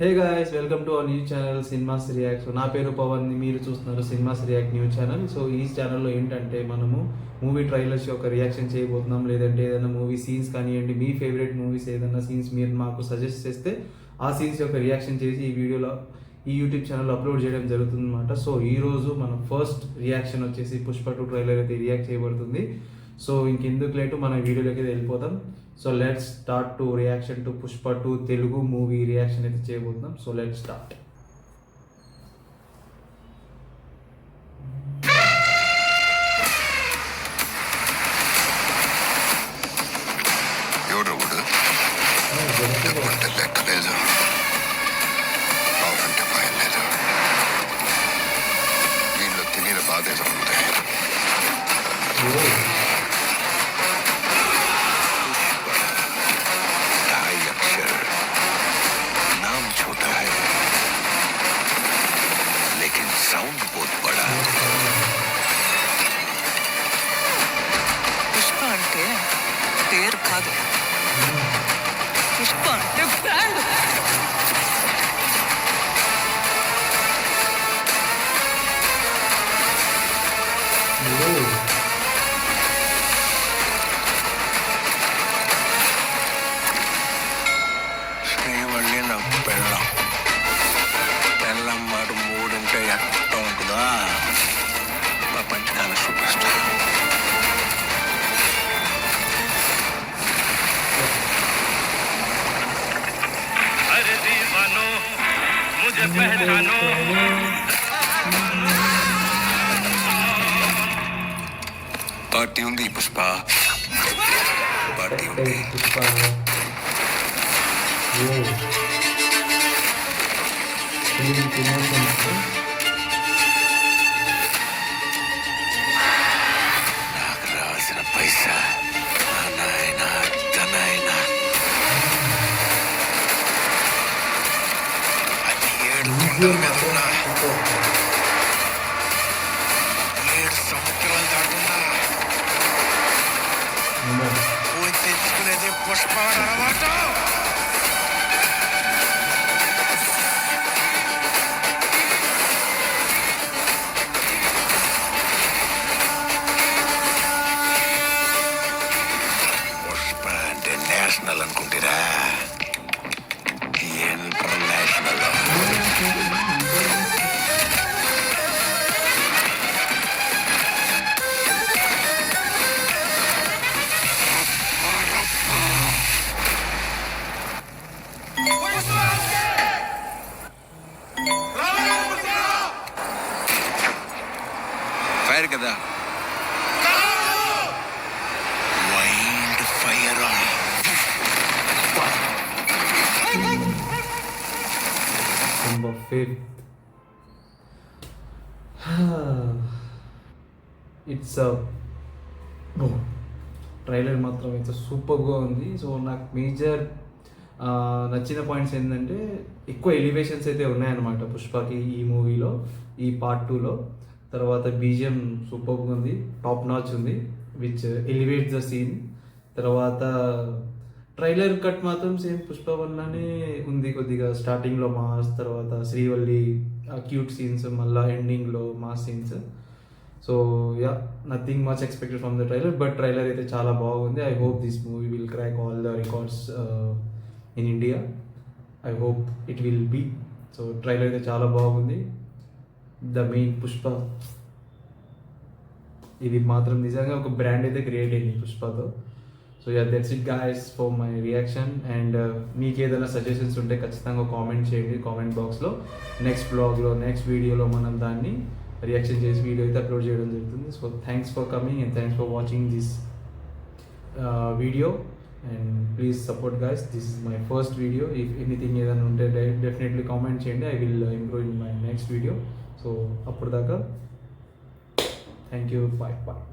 Hey guys, welcome to our new channel cinemas react. So నా పేరు పవన్, మీరు చూస్తున్నారు cinemas react new channel. So ఈ ఛానల్లో ఏంటంటే మనము మూవీ ట్రైలర్స్ యొక్క రియాక్షన్ చేయబోతున్నాం, లేదంటే ఏదైనా మూవీ సీన్స్ కానివ్వండి, మీ ఫేవరెట్ మూవీస్ ఏదైనా సీన్స్ మీరు మాకు సజెస్ట్ చేస్తే ఆ సీన్స్ యొక్క రియాక్షన్ చేసి ఈ వీడియోలో ఈ యూట్యూబ్ ఛానల్లో అప్లోడ్ చేయడం జరుగుతుంది అనమాట. సో ఈరోజు మన ఫస్ట్ రియాక్షన్ వచ్చేసి పుష్ప 2 ట్రైలర్ అయితే రియాక్ట్ చేయబడుతుంది. సో ఇంకెందుకు లేటు మన వీడియోలోకి వెళ్ళిపోతాం. So let's start to reaction to Pushpa 2 Telugu movie reaction అయితే చేయబోతున్నాం. So let's start. లెక్కలేదు, అవునంటే భయం లేదు. వీళ్ళు తెలియని బాధ ఏదో ఉంది. साउंड बहुत बड़ा. పుష్ప అంటే పేరు కాదు, పుష్ప అంటే బ్రాండ్. శ్రీవల్లి నాకు పెళ్ళం. పెళ్ళం మాట మూడంటే ఎక్కడ ఉంటుందా? ప్రపంచకాల సూపర్ స్టార్. अरे दीवानो मुझे पहचानो. పార్టీ ఉంది పుష్ప, పార్టీ ఉంది. నాకు రావాల్సిన పైసా నాయనా నాయనా అది 7 కొండల మీద ఉన్నా, 7 సముద్రాలు దాటున్నా పోయి తెచ్చుకునేది పుష్ప అన్నమాట. నేషనల్ అనుకుంటారా? ఇంటర్నేషనల్. ఫైర్ కదా, wild fire. Number 5. It's trailer మాత్రం అయితే సూపర్గా ఉంది. సో నాకు మేజర్ నచ్చిన పాయింట్స్ ఏంటంటే ఎక్కువ ఎలివేషన్స్ అయితే ఉన్నాయన్నమాట పుష్పకి ఈ మూవీలో, ఈ పార్ట్ 2లో. తర్వాత బీజిఎం సూపర్గా ఉంది, టాప్ నాచ్ ఉంది, విచ్ ఎలివేట్స్ ద సీన్. తర్వాత ట్రైలర్ కట్ మాత్రం సేమ్ పుష్ప 1లానే ఉంది, కొద్దిగా స్టార్టింగ్లో మాస్, తర్వాత శ్రీవల్లి క్యూట్ సీన్స్, మళ్ళీ ఎండింగ్లో mass scenes. So ya, nothing much expected from the trailer, but trailer అయితే చాలా బాగుంది. I hope this movie will crack all the records in India. I hope it will be. So trailer అయితే చాలా బాగుంది. The main Pushpa, ఇది మాత్రం నిజంగా ఒక బ్రాండ్ అయితే క్రియేట్ అయింది పుష్పతో. So ya, that's it guys for my reaction. And మీకు ఏదైనా సజెషన్స్ ఉంటే ఖచ్చితంగా కామెంట్ చేయండి కామెంట్ బాక్స్లో. నెక్స్ట్ బ్లాగ్లో, నెక్స్ట్ వీడియోలో మనం దాన్ని రియాక్షన్ చేసి వీడియో అయితే అప్లోడ్ చేయడం జరుగుతుంది. So thanks for coming and thanks for watching this video. And please support guys, this is my first video. If anything ఏదైనా ఉంటే డెఫినెట్లీ కామెంట్ చేయండి. I will improve in my next video. So అప్పుడు దాకా thank you, bye bye.